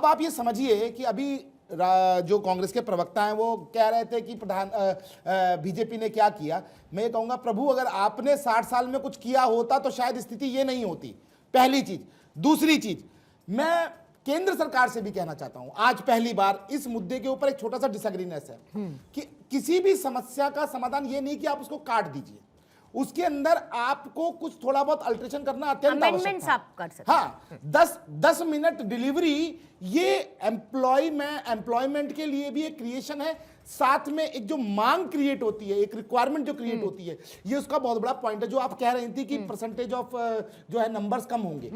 आप ये समझिए कि अभी जो कांग्रेस के प्रवक्ता हैं वो कह रहे थे कि बीजेपी ने क्या किया। मैं ये कहूंगा प्रभु, अगर आपने 60 साल में कुछ किया होता तो शायद स्थिति ये नहीं होती, पहली चीज। दूसरी चीज, मैं केंद्र सरकार से भी कहना चाहता हूं, आज पहली बार इस मुद्दे के ऊपर एक छोटा सा डिसएग्रीनेस है कि किसी भी समस्या का समाधान ये नहीं कि आप उसको काट दीजिए, उसके अंदर आपको कुछ थोड़ा बहुत अल्टरेशन करना अत्यंत आवश्यक है। आप कर सकते हैं। हाँ, 10 मिनट डिलीवरी, ये एम्प्लॉयमेंट के लिए भी एक क्रिएशन है, साथ में एक जो मांग क्रिएट होती है, एक रिक्वायरमेंट जो क्रिएट होती है, ये उसका बहुत बड़ा पॉइंट है। जो आप कह रही थी कि परसेंटेज ऑफ जो है नंबर्स कम होंगे,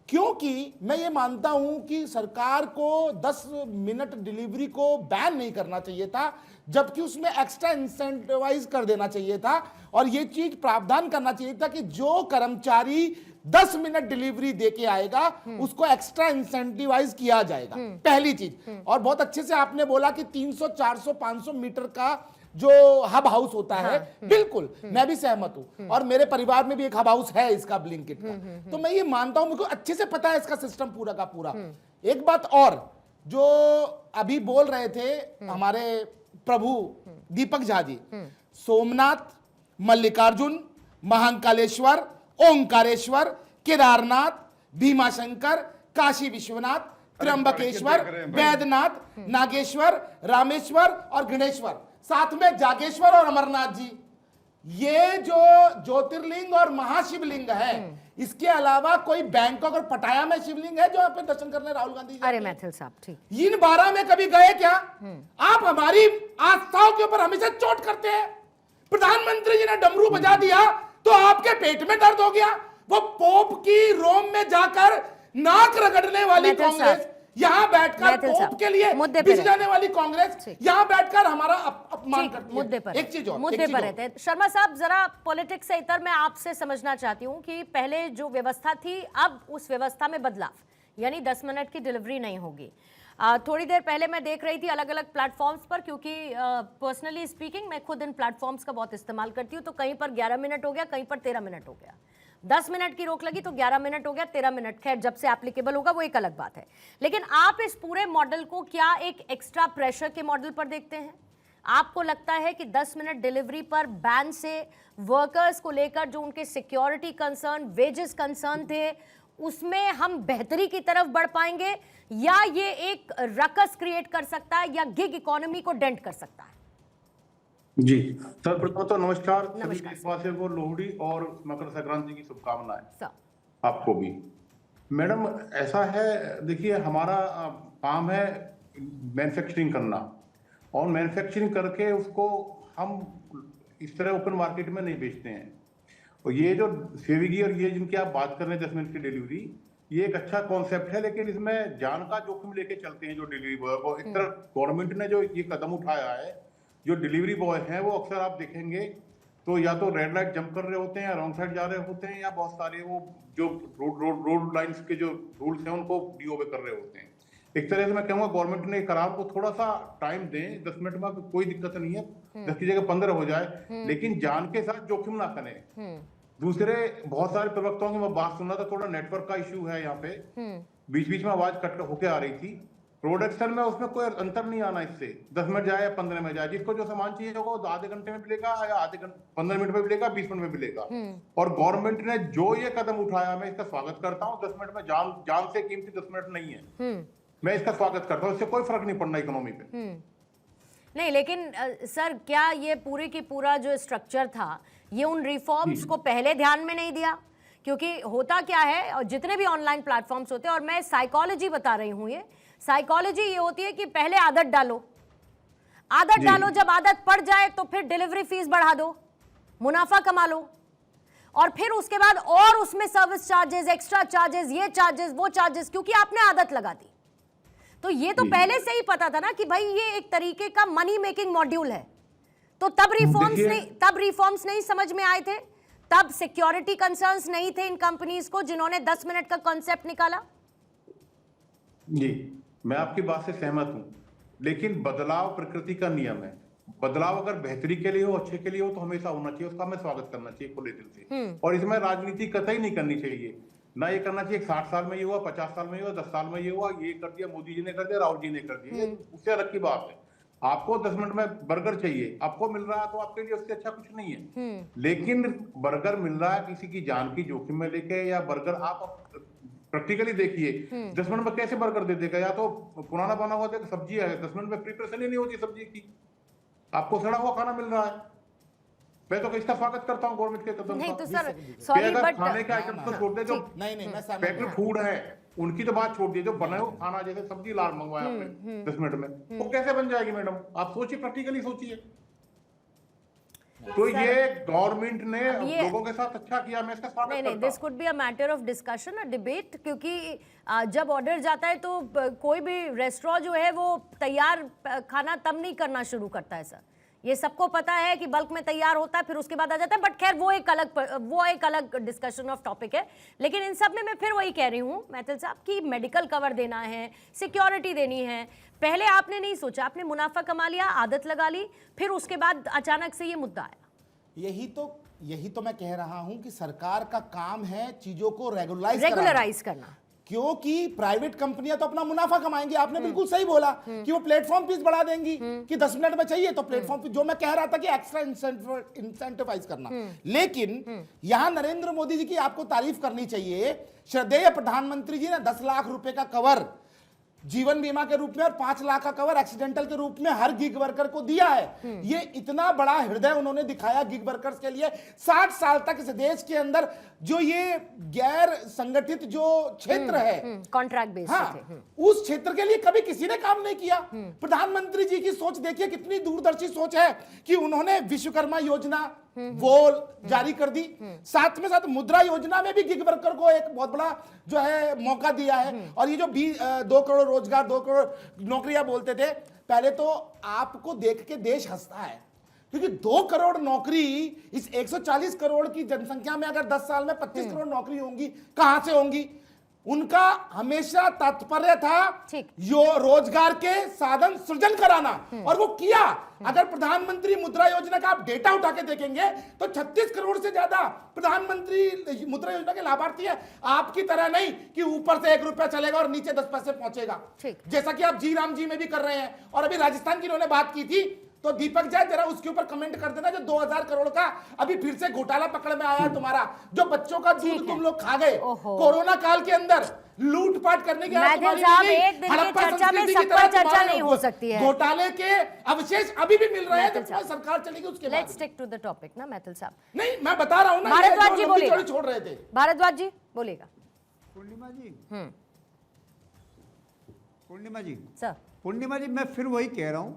क्योंकि मैं ये मानता हूं कि सरकार को 10 मिनट डिलीवरी को बैन नहीं करना चाहिए था, जबकि उसमें एक्स्ट्रा इंसेंटिवाइज कर देना चाहिए था, और ये चीज प्रावधान करना चाहिए था कि जो कर्मचारी 10 मिनट डिलीवरी देके आएगा उसको एक्स्ट्रा इंसेंटिवाइज किया जाएगा, पहली चीज। और बहुत अच्छे से आपने बोला कि 300, 400, 500 मीटर का जो हब हाउस होता है, बिल्कुल मैं भी सहमत हूं, और मेरे परिवार में भी एक हब हाउस है इसका, ब्लिंकिट का। तो मैं ये मानता हूं, मुझे अच्छे से पता है इसका सिस्टम पूरा का पूरा। एक बात और, जो अभी बोल रहे थे हमारे प्रभु दीपक झा जी, सोमनाथ, मल्लिकार्जुन, महाकालेश्वर, ओंकारेश्वर, केदारनाथ, भीमाशंकर, काशी विश्वनाथ, त्र्यंबकेश्वर, वैद्यनाथ, नागेश्वर, रामेश्वर और गणेश्वर, साथ में जागेश्वर और अमरनाथ जी, ये जो ज्योतिर्लिंग और महाशिवलिंग है, इसके अलावा कोई बैंकॉक और पटाया में शिवलिंग है जो यहाँ पे दर्शन करने राहुल गांधी जी? अरे मैथिल साहब, ठीक, इन 12 में कभी गए क्या? आप हमारी आस्थाओं के ऊपर हमेशा चोट करते हैं। प्रधानमंत्री जी ने डमरू बजा दिया तो आपके पेट में दर्द हो गया। वो पोप की रोम में जाकर नाक रगड़ने वाली कांग्रेस, यहाँ बैठकर पोप के लिए बिछ जाने वाली कांग्रेस, यहाँ बैठकर हमारा अपमान करती है। मुद्दे पर, एक चीज और, मुद्दे पर रहते हैं। शर्मा साहब, जरा पॉलिटिक्स से इतर मैं आपसे समझना चाहती हूँ कि पहले जो व्यवस्था थी, अब उस व्यवस्था में बदलाव, यानी 10 मिनट की डिलीवरी नहीं होगी। थोड़ी देर पहले मैं देख रही थी अलग अलग प्लेटफॉर्म्स पर, क्योंकि पर्सनली स्पीकिंग मैं खुद इन प्लेटफॉर्म्स का बहुत इस्तेमाल करती हूँ, तो कहीं पर 11 मिनट हो गया, कहीं पर 13 मिनट हो गया। 10 मिनट की रोक लगी तो 11 मिनट हो गया, 13 मिनट, खैर जब से एप्लीकेबल होगा वो एक अलग बात है। लेकिन आप इस पूरे मॉडल को क्या एक एक्स्ट्रा प्रेशर के मॉडल पर देखते हैं? आपको लगता है कि 10 मिनट डिलीवरी पर बैन से वर्कर्स को लेकर जो उनके सिक्योरिटी कंसर्न, वेजेस कंसर्न थे, उसमें हम बेहतरी की तरफ बढ़ पाएंगे, या ये एक रकस क्रिएट कर सकता है, या गिग इकोनॉमी को डेंट कर सकता है? जी सर, प्रथम तो नमस्कार सभी देशवासियों को, लोहड़ी और मकर संक्रांति की शुभकामनाएं आपको भी। मैडम, ऐसा है, देखिए हमारा काम है मैन्युफैक्चरिंग करना, और मैन्युफैक्चरिंग करके उसको हम इस तरह ओपन मार्केट में नहीं बेचते हैं। और ये जो स्विगी और ये जिनकी आप बात कर रहे हैं 10 मिनट की डिलीवरी, ये एक अच्छा कॉन्सेप्ट है, लेकिन इसमें जान का जोखिम लेके चलते हैं जो डिलीवरी बॉय को। एक तरफ गवर्नमेंट ने जो ये कदम उठाया है, जो डिलीवरी बॉय हैं वो अक्सर आप देखेंगे तो या तो रेड लाइट जंप कर रहे होते हैं, या रॉन्ग साइड जा रहे होते हैं, या बहुत सारे वो जो रोड लाइंस के जो रूल्स हैं उनको डीओबे कर रहे होते हैं। एक तरह से मैं कहूँगा गवर्नमेंट ने करार को थोड़ा सा टाइम दें, 10 मिनट में कोई दिक्कत नहीं है, 10 की जगह 15 हो जाए, लेकिन जान के साथ जोखिम ना करें। दूसरे बहुत सारे प्रवक्ताओं की मैं बात सुन रहा था, थोड़ा नेटवर्क का इश्यू है यहाँ पे, बीच बीच में आवाज कट होके आ रही थी। प्रोडक्शन में उसमें कोई अंतर नहीं आना, इससे 10 मिनट जाए या 15 में जाए, जिसको जो सामान चाहिए होगा वो आधे घंटे में मिलेगा, या आधे घंटे 15 मिनट में मिलेगा, 20 मिनट में मिलेगा। और गवर्नमेंट ने जो ये कदम उठाया, मैं इसका स्वागत करता हूँ। 10 मिनट में जान से कीमती 10 मिनट नहीं है, मैं इसका स्वागत करता हूँ। इससे कोई फर्क नहीं पड़ना इकोनॉमी पे। नहीं, लेकिन सर, क्या ये पूरी की पूरा जो स्ट्रक्चर था, ये उन रिफॉर्म्स को पहले ध्यान में नहीं दिया? क्योंकि होता क्या है, और जितने भी ऑनलाइन प्लेटफॉर्म्स होते हैं, और मैं साइकोलॉजी बता रही हूँ, ये साइकोलॉजी ये होती है कि पहले आदत डालो, जब आदत पड़ जाए तो फिर डिलीवरी फीस बढ़ा दो, मुनाफा कमा लो, और फिर उसके बाद और उसमें सर्विस चार्जेस, एक्स्ट्रा चार्जेस, ये चार्जेस, वो चार्जेस, क्योंकि आपने आदत लगा दी। तो ये तो पहले से ही पता था ना कि भाई ये एक तरीके का मनी मेकिंग मॉड्यूल है। तो तब रिफॉर्म्स नहीं समझ में आए थे, तब सिक्योरिटी कंसर्न्स नहीं थे इन कंपनीज को, जिन्होंने 10 मिनट का कॉन्सेप्ट निकाला। जी, मैं आपकी बात से सहमत हूं, लेकिन बदलाव प्रकृति का नियम है। बदलाव अगर बेहतरी के लिए हो, अच्छे के लिए हो, तो हमेशा होना चाहिए, उसका हमें स्वागत करना चाहिए खुले दिल से। और इसमें राजनीति कतई नहीं करनी चाहिए। ना ये करना चाहिए 60 साल में ये हुआ, 50 साल में ये हुआ, 10 साल में ये हुआ, ये कर दिया मोदी जी ने कर दिया, राहुल जी ने कर दिया, उससे अलग की बात है। आपको 10 मिनट में बर्गर चाहिए, आपको मिल रहा है तो आपके लिए उससे अच्छा कुछ नहीं है। लेकिन बर्गर मिल रहा है किसी की जान की जोखिम में लेके, या बर्गर आप प्रैक्टिकली देखिए 10 मिनट में कैसे बर्गर दे देगा, या तो पुराना बना हुआ सब्जी है 10 मिनट में प्रिपरेशन ही नहीं होती सब्जी की, आपको सड़ा हुआ खाना मिल रहा है। मैं तो इसका स्वागत करता हूँ गवर्नमेंट के कदम नहीं का। तो सर सॉरी बट खाने के आइटम तो छोड़ दे, जो नहीं मैं सहमत पैकेट फूड है उनकी तो बात छोड़ दी, जो बना हुआ खाना जैसे सब्जी लाल मंगवाया आपने 10 मिनट में, वो कैसे बन जाएगी मैडम? आप सोचिए, प्रैक्टिकली सोचिए। तो ये गवर्नमेंट ने लोगों के साथ अच्छा किया, मैं इसका स्वागत करता हूं। This could be a matter of discussion, a debate, क्योंकि जब ऑर्डर जाता है तो कोई भी रेस्टोरेंट जो है वो तैयार खाना तब नहीं करना शुरू करता है सर, ये सबको पता है कि बल्क में तैयार होता है फिर उसके बाद आ जाता है, बट खैर वो एक अलग डिस्कशन ऑफ टॉपिक है। लेकिन इन सब में मैं फिर वही कह रही हूँ मैथिल साहब कि मेडिकल कवर देना है, सिक्योरिटी देनी है, पहले आपने नहीं सोचा, आपने मुनाफा कमा लिया, आदत लगा ली, फिर उसके बाद अचानक से ये मुद्दा आया। यही तो मैं कह रहा हूं कि सरकार का काम है चीजों को रेगुलराइज करना, क्योंकि प्राइवेट कंपनियां तो अपना मुनाफा कमाएंगी। आपने बिल्कुल सही बोला कि वो प्लेटफॉर्म फीस बढ़ा देंगी कि 10 मिनट में चाहिए तो प्लेटफॉर्म फीस, जो मैं कह रहा था कि एक्स्ट्रा इंसेंटिवाइज करना। लेकिन यहां नरेंद्र मोदी जी की आपको तारीफ करनी चाहिए, श्रद्धेय प्रधानमंत्री जी ने 10 लाख रुपए का कवर जीवन बीमा के रूप में और 5 लाख का कवर एक्सीडेंटल के रूप में हर गिग वर्कर को दिया है। ये इतना बड़ा हृदय उन्होंने दिखाया गिग वर्कर्स के लिए। 60 साल तक इस देश के अंदर जो ये गैर संगठित जो क्षेत्र है, कॉन्ट्रैक्ट बेस्ड, हाँ, उस क्षेत्र के लिए कभी किसी ने काम नहीं किया। प्रधानमंत्री जी की सोच देखिए, कितनी दूरदर्शी सोच है कि उन्होंने विश्वकर्मा योजना वो जारी कर दी, साथ में साथ मुद्रा योजना में भी गिग वर्कर को एक बहुत बड़ा जो है मौका दिया है। और ये जो 2 करोड़ रोजगार, 2 करोड़ नौकरियां बोलते थे, पहले तो आपको देख के देश हंसता है, क्योंकि 2 करोड़ नौकरी इस 140 करोड़ की जनसंख्या में अगर 10 साल में 25 करोड़ नौकरी होंगी, कहां से होंगी? उनका हमेशा तात्पर्य था यो रोजगार के साधन सृजन कराना, और वो किया। अगर प्रधानमंत्री मुद्रा योजना का आप डेटा उठा के देखेंगे तो 36 करोड़ से ज्यादा प्रधानमंत्री मुद्रा योजना के लाभार्थी है। आपकी तरह नहीं कि ऊपर से 1 रुपया चलेगा और नीचे 10 पैसे पहुंचेगा, जैसा कि आप जी राम जी में भी कर रहे हैं। और अभी राजस्थान की उन्होंने बात की थी, तो दीपक जय जरा उसके ऊपर कमेंट कर देना, जो 2000 करोड़ का अभी फिर से घोटाला पकड़ में आया तुम्हारा, जो बच्चों का दूध तुम लोग खा गए कोरोना काल के अंदर, लूटपाट करने के चर्चा में सब पर चर्चा नहीं हो सकती है, घोटाले के अवशेष अभी भी मिल रहे हैं। जब सरकार चलेगी उसके बाद let's stick to the topic ना मैथिल साहब। नहीं, मैं बता रहा हूं ना, भारद्वाज जी बोलिए, छोड़ रहे थे। भारद्वाज जी बोलेगा। पूर्णिमा जी सर, मैं फिर वही कह रहा हूं